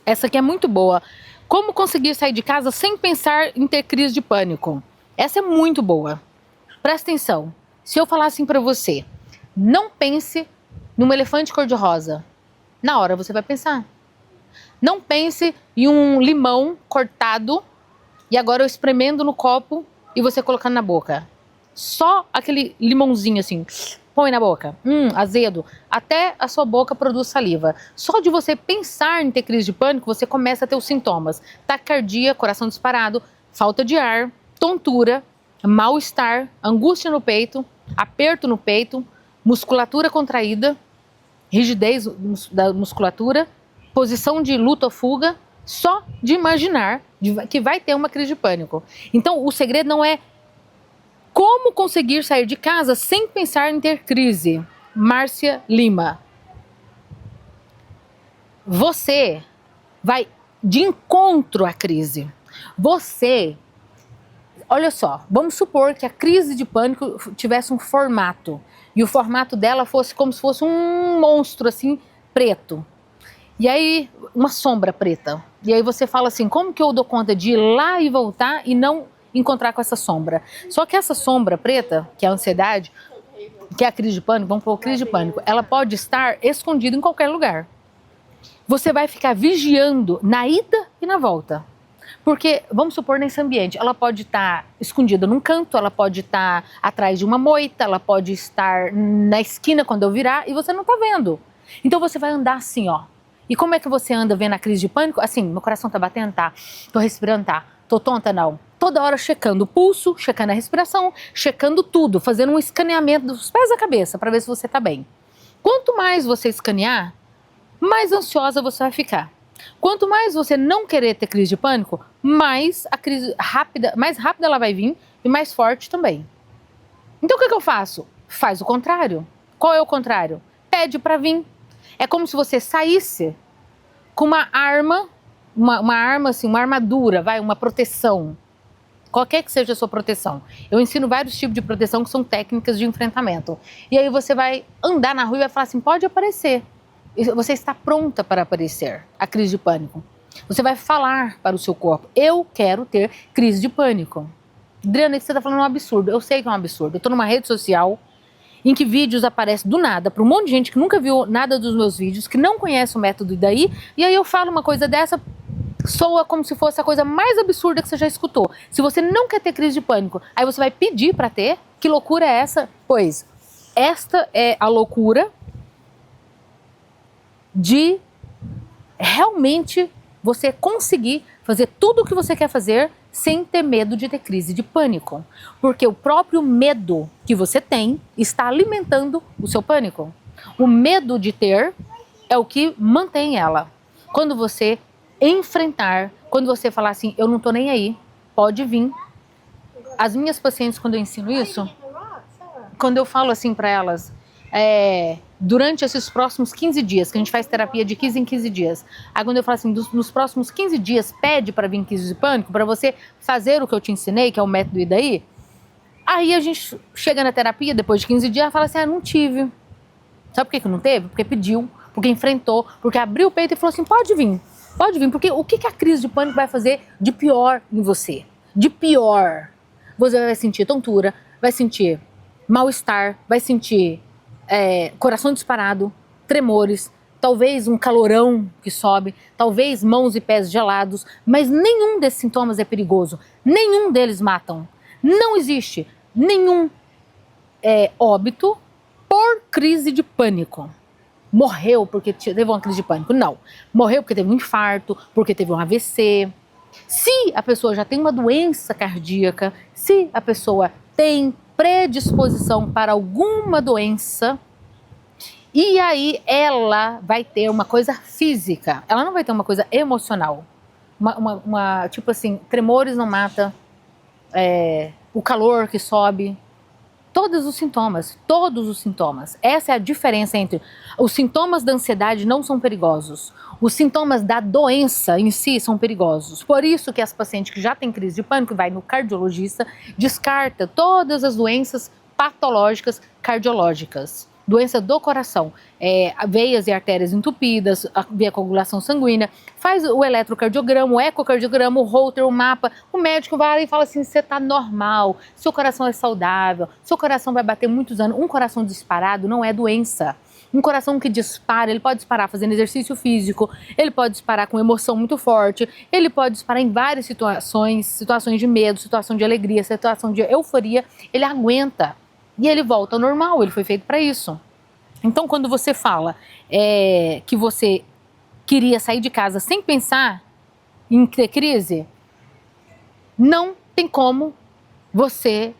Essa aqui é muito boa. Como conseguir sair de casa sem pensar em ter crise de pânico? Essa é muito boa. Presta atenção. Se eu falar assim pra você, não pense num elefante cor-de-rosa. Na hora você vai pensar. Não pense em um limão cortado e agora eu espremendo no copo e você colocando na boca. Só aquele limãozinho assim, põe na boca. Azedo. Até a sua boca produz saliva. Só de você pensar em ter crise de pânico, você começa a ter os sintomas. Taquicardia, coração disparado, falta de ar, tontura, mal-estar, angústia no peito, aperto no peito, musculatura contraída, rigidez da musculatura, posição de luta ou fuga, só de imaginar que vai ter uma crise de pânico. Então, o segredo não é como conseguir sair de casa sem pensar em ter crise. Márcia Lima. Você vai de encontro à crise. Você, olha só, vamos supor que a crise de pânico tivesse um formato e o formato dela fosse como se fosse um monstro assim, preto. E aí, uma sombra preta. E aí você fala assim, como que eu dou conta de ir lá e voltar e não encontrar com essa sombra? Só que essa sombra preta, que é a ansiedade, que é a crise de pânico, vamos pôr crise de pânico, ela pode estar escondida em qualquer lugar. Você vai ficar vigiando na ida e na volta. Porque, vamos supor, nesse ambiente, ela pode estar escondida num canto, ela pode estar atrás de uma moita, ela pode estar na esquina quando eu virar e você não está vendo. Então você vai andar assim, ó. E como é que você anda vendo a crise de pânico? Assim, meu coração tá batendo, tá. Tô respirando, tá. Tô tonta, não. Toda hora checando o pulso, checando a respiração, checando tudo, fazendo um escaneamento dos pés à cabeça para ver se você tá bem. Quanto mais você escanear, mais ansiosa você vai ficar. Quanto mais você não querer ter crise de pânico, mais a crise mais rápida ela vai vir e mais forte também. Então o que eu faço? Faz o contrário. Qual é o contrário? Pede para vir. É como se você saísse com uma arma, uma arma assim, uma armadura, uma proteção. Qualquer que seja a sua proteção. Eu ensino vários tipos de proteção que são técnicas de enfrentamento. E aí você vai andar na rua e vai falar assim, pode aparecer. Você está pronta para aparecer a crise de pânico. Você vai falar para o seu corpo, eu quero ter crise de pânico. Adriana, você está falando um absurdo. Eu sei que é um absurdo. Eu estou numa rede social em que vídeos aparecem do nada para um monte de gente que nunca viu nada dos meus vídeos, que não conhece o método Idaí, e aí eu falo uma coisa dessa, soa como se fosse a coisa mais absurda que você já escutou. Se você não quer ter crise de pânico, aí você vai pedir para ter, que loucura é essa? Pois, esta é a loucura de realmente você conseguir fazer tudo o que você quer fazer sem ter medo de ter crise de pânico. Porque o próprio medo que você tem está alimentando o seu pânico. O medo de ter é o que mantém ela. Quando você enfrentar, quando você falar assim, eu não tô nem aí, pode vir. As minhas pacientes, quando eu ensino isso, quando eu falo assim para elas, durante esses próximos 15 dias, que a gente faz terapia de 15 em 15 dias. Aí quando eu falo assim, nos próximos 15 dias, pede para vir crise de pânico, para você fazer o que eu te ensinei, que é o método Idaí. Aí a gente chega na terapia, depois de 15 dias, fala assim, não tive. Sabe por que não teve? Porque pediu, porque enfrentou, porque abriu o peito e falou assim, pode vir, porque o que a crise de pânico vai fazer de pior em você? De pior. Você vai sentir tontura, vai sentir mal-estar, vai sentir coração disparado, tremores, talvez um calorão que sobe, talvez mãos e pés gelados, mas nenhum desses sintomas é perigoso, nenhum deles matam. Não existe nenhum óbito por crise de pânico. Morreu porque teve uma crise de pânico, não. Morreu porque teve um infarto, porque teve um AVC. Se a pessoa já tem uma doença cardíaca, se a pessoa tem predisposição para alguma doença, e aí ela vai ter uma coisa física, ela não vai ter uma coisa emocional. Tipo assim, tremores não mata, o calor que sobe, todos os sintomas. Essa é a diferença entre os sintomas da ansiedade não são perigosos. Os sintomas da doença em si são perigosos. Por isso que as pacientes que já têm crise de pânico vai no cardiologista, descarta todas as doenças patológicas cardiológicas. doença do coração, veias e artérias entupidas, via coagulação sanguínea, faz o eletrocardiograma, o ecocardiograma, o Holter, o mapa, o médico vai e fala assim, você está normal, seu coração é saudável, seu coração vai bater muitos anos. Um coração disparado não é doença. Um coração que dispara, ele pode disparar fazendo exercício físico, ele pode disparar com emoção muito forte, ele pode disparar em várias situações de medo, situação de alegria, situação de euforia, ele aguenta e ele volta ao normal, ele foi feito para isso. Então, quando você fala que você queria sair de casa sem pensar em ter crise, não tem como você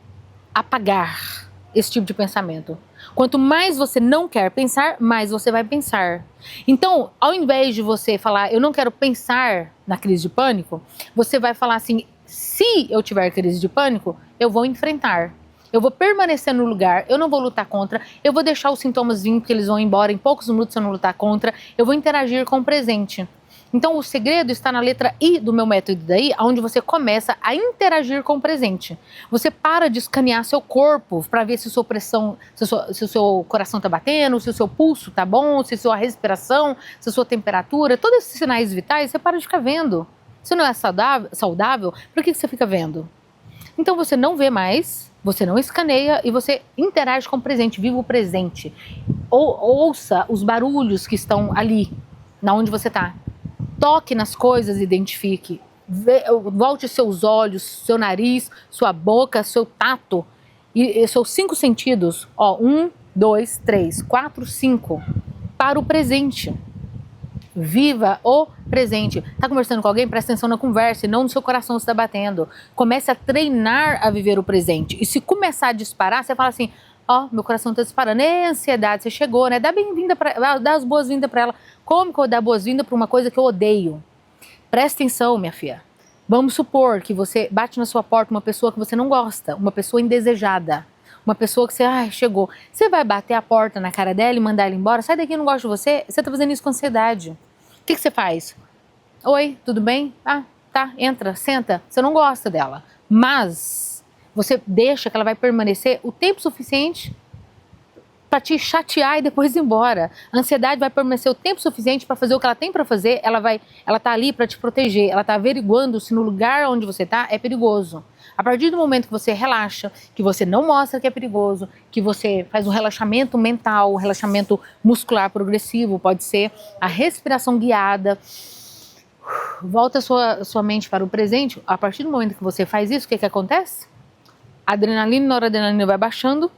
apagar esse tipo de pensamento. Quanto mais você não quer pensar, mais você vai pensar. Então, ao invés de você falar, eu não quero pensar na crise de pânico, você vai falar assim, se eu tiver crise de pânico, eu vou enfrentar. Eu vou permanecer no lugar, eu não vou lutar contra, eu vou deixar os sintomas vir, porque eles vão embora em poucos minutos se eu não lutar contra, eu vou interagir com o presente. Então o segredo está na letra I do meu método daí, onde você começa a interagir com o presente. Você para de escanear seu corpo para ver se sua pressão, se o seu coração está batendo, se o seu pulso está bom, se a sua respiração, se a sua temperatura, todos esses sinais vitais, você para de ficar vendo. Se não é saudável, por que você fica vendo? Então você não vê mais, você não escaneia e você interage com o presente, viva o presente. Ouça os barulhos que estão ali, na onde você está. Toque nas coisas, identifique. Volte seus olhos, seu nariz, sua boca, seu tato e seus 5 sentidos. 1, 2, 3, 4, 5 para o presente. Viva o presente. Tá conversando com alguém? Presta atenção na conversa e não no seu coração está batendo. Comece a treinar a viver o presente. E se começar a disparar, você fala assim, meu coração está disparando. É ansiedade, você chegou, né? Dá bem-vinda para ela, dá as boas-vindas para ela. Como que eu vou dar boas-vindas para uma coisa que eu odeio? Presta atenção, minha filha. Vamos supor que você bate na sua porta uma pessoa que você não gosta, uma pessoa indesejada. Uma pessoa que você, chegou. Você vai bater a porta na cara dela e mandar ela embora? Sai daqui, eu não gosto de você. Você tá fazendo isso com ansiedade. O que você faz? Oi, tudo bem? Tá, entra, senta. Você não gosta dela. Mas você deixa que ela vai permanecer o tempo suficiente para te chatear e depois ir embora. A ansiedade vai permanecer o tempo suficiente para fazer o que ela tem para fazer. Ela tá ali para te proteger. Ela tá averiguando se no lugar onde você tá é perigoso. A partir do momento que você relaxa, que você não mostra que é perigoso, que você faz um relaxamento mental, um relaxamento muscular progressivo, pode ser a respiração guiada, volta a sua mente para o presente. A partir do momento que você faz isso, o que acontece? A adrenalina e a noradrenalina vai baixando,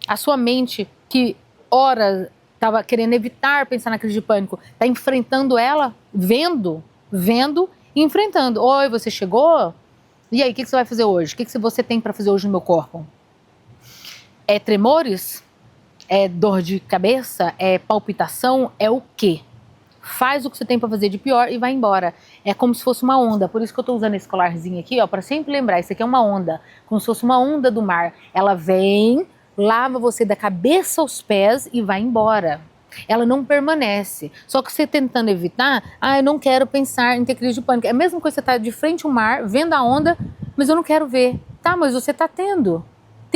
a sua mente, que ora estava querendo evitar pensar na crise de pânico, está enfrentando ela, vendo e enfrentando. Oi, você chegou? E aí, o que você vai fazer hoje? O que você tem para fazer hoje no meu corpo? É tremores? É dor de cabeça? É palpitação? É o quê? Faz o que você tem para fazer de pior e vai embora. É como se fosse uma onda. Por isso que eu estou usando esse colarzinho aqui, para sempre lembrar. Isso aqui é uma onda, como se fosse uma onda do mar. Ela vem, lava você da cabeça aos pés e vai embora. Ela não permanece. Só que você tentando evitar, eu não quero pensar em ter crise de pânico. É a mesma coisa que você estar de frente ao mar, vendo a onda, mas eu não quero ver. Tá, mas você está tendo.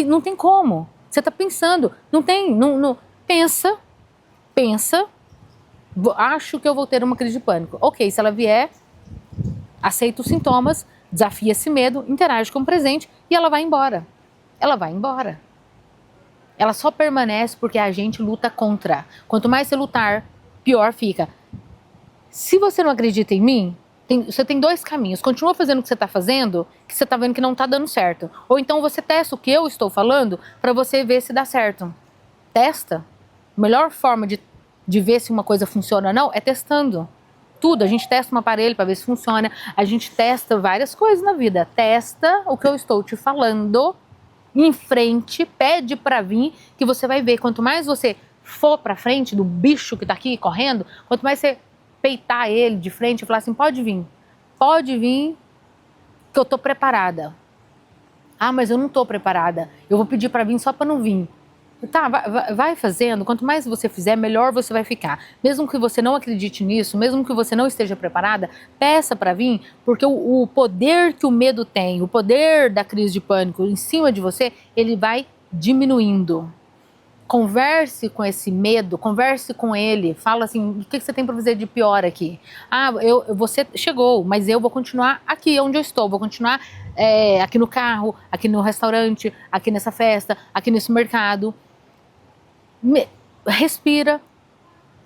Não tem como. Você está pensando. Não tem. Não. Pensa. Acho que eu vou ter uma crise de pânico. Ok, se ela vier, aceita os sintomas, desafia esse medo, interage com o presente e ela vai embora. Ela vai embora. Ela só permanece porque a gente luta contra. Quanto mais você lutar, pior fica. Se você não acredita em mim, você tem 2 caminhos. Continua fazendo o que você está fazendo, que você está vendo que não está dando certo. Ou então você testa o que eu estou falando para você ver se dá certo. Testa. A melhor forma de ver se uma coisa funciona ou não é testando. Tudo. A gente testa um aparelho para ver se funciona. A gente testa várias coisas na vida. Testa o que eu estou te falando. Em frente, pede para vir, que você vai ver. Quanto mais você for para frente do bicho que tá aqui correndo, quanto mais você peitar ele de frente e falar assim, pode vir, que eu tô preparada. Mas eu não tô preparada, eu vou pedir para vir só para não vir. Tá, vai fazendo, quanto mais você fizer, melhor você vai ficar. Mesmo que você não acredite nisso, mesmo que você não esteja preparada, peça para vir, porque o poder que o medo tem, o poder da crise de pânico em cima de você, ele vai diminuindo. converse com esse medo, converse com ele, fala assim, o que você tem para fazer de pior aqui? Ah, você chegou, mas eu vou continuar aqui onde eu estou, vou continuar aqui no carro, aqui no restaurante, aqui nessa festa, aqui nesse mercado. Respira,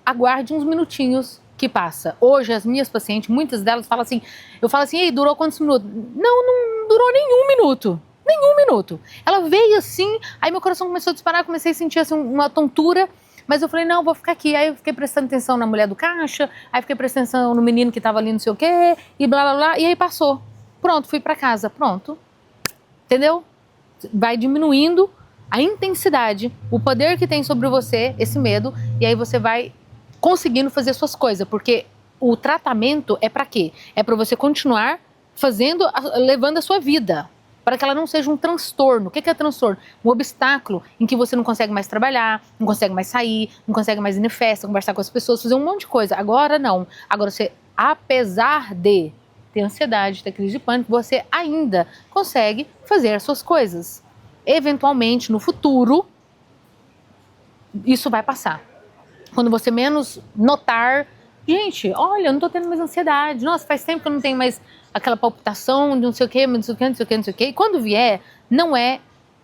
aguarde uns minutinhos que passa. Hoje as minhas pacientes, muitas delas falam assim, eu falo assim, ei, durou quantos minutos? Não durou nenhum minuto. Nenhum minuto. Ela veio assim, aí meu coração começou a disparar, comecei a sentir assim uma tontura, mas eu falei, não, vou ficar aqui. Aí eu fiquei prestando atenção na mulher do caixa, aí fiquei prestando atenção no menino que tava ali não sei o quê, e blá blá blá, e aí passou. Pronto, fui pra casa, pronto. Entendeu? Vai diminuindo a intensidade, o poder que tem sobre você, esse medo, e aí você vai conseguindo fazer suas coisas, porque o tratamento é pra quê? É pra você continuar fazendo, levando a sua vida, para que ela não seja um transtorno. O que é transtorno? Um obstáculo em que você não consegue mais trabalhar, não consegue mais sair, não consegue mais ir em festa, conversar com as pessoas, fazer um monte de coisa. Agora não. Agora você, apesar de ter ansiedade, ter crise de pânico, você ainda consegue fazer as suas coisas. Eventualmente, no futuro, isso vai passar. Quando você menos notar, gente, olha, eu não tô tendo mais ansiedade. Nossa, faz tempo que eu não tenho mais aquela palpitação de não sei o que, não sei o que, não sei o que, não sei o que. E quando vier, não é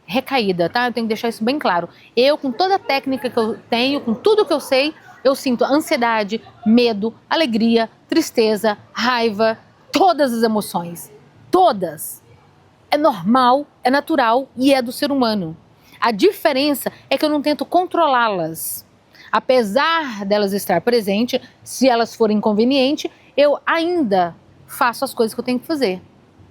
recaída, tá? Eu tenho que deixar isso bem claro. Eu, com toda a técnica que eu tenho, com tudo que eu sei, eu sinto ansiedade, medo, alegria, tristeza, raiva, todas as emoções. Todas. É normal, é natural e é do ser humano. A diferença é que eu não tento controlá-las. Apesar delas estar presentes, se elas forem inconvenientes, eu ainda faço as coisas que eu tenho que fazer.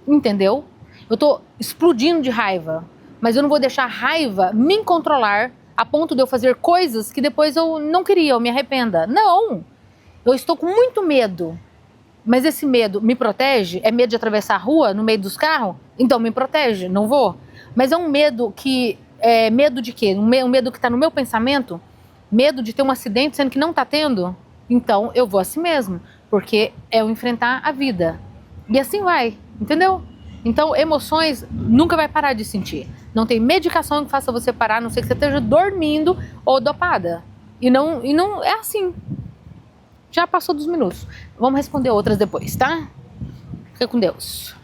Entendeu? Eu tô explodindo de raiva, mas eu não vou deixar a raiva me controlar a ponto de eu fazer coisas que depois eu não queria, eu me arrependa. Não! Eu estou com muito medo, mas esse medo me protege? É medo de atravessar a rua no meio dos carros? Então me protege, não vou. Mas é um medo que... medo de quê? Um medo que está no meu pensamento? Medo de ter um acidente sendo que não está tendo? Então eu vou assim mesmo, porque é eu enfrentar a vida. E assim vai, entendeu? Então emoções nunca vai parar de sentir. Não tem medicação que faça você parar, a não ser que você esteja dormindo ou dopada. E não é assim. Já passou dos minutos. Vamos responder outras depois, tá? Fica com Deus.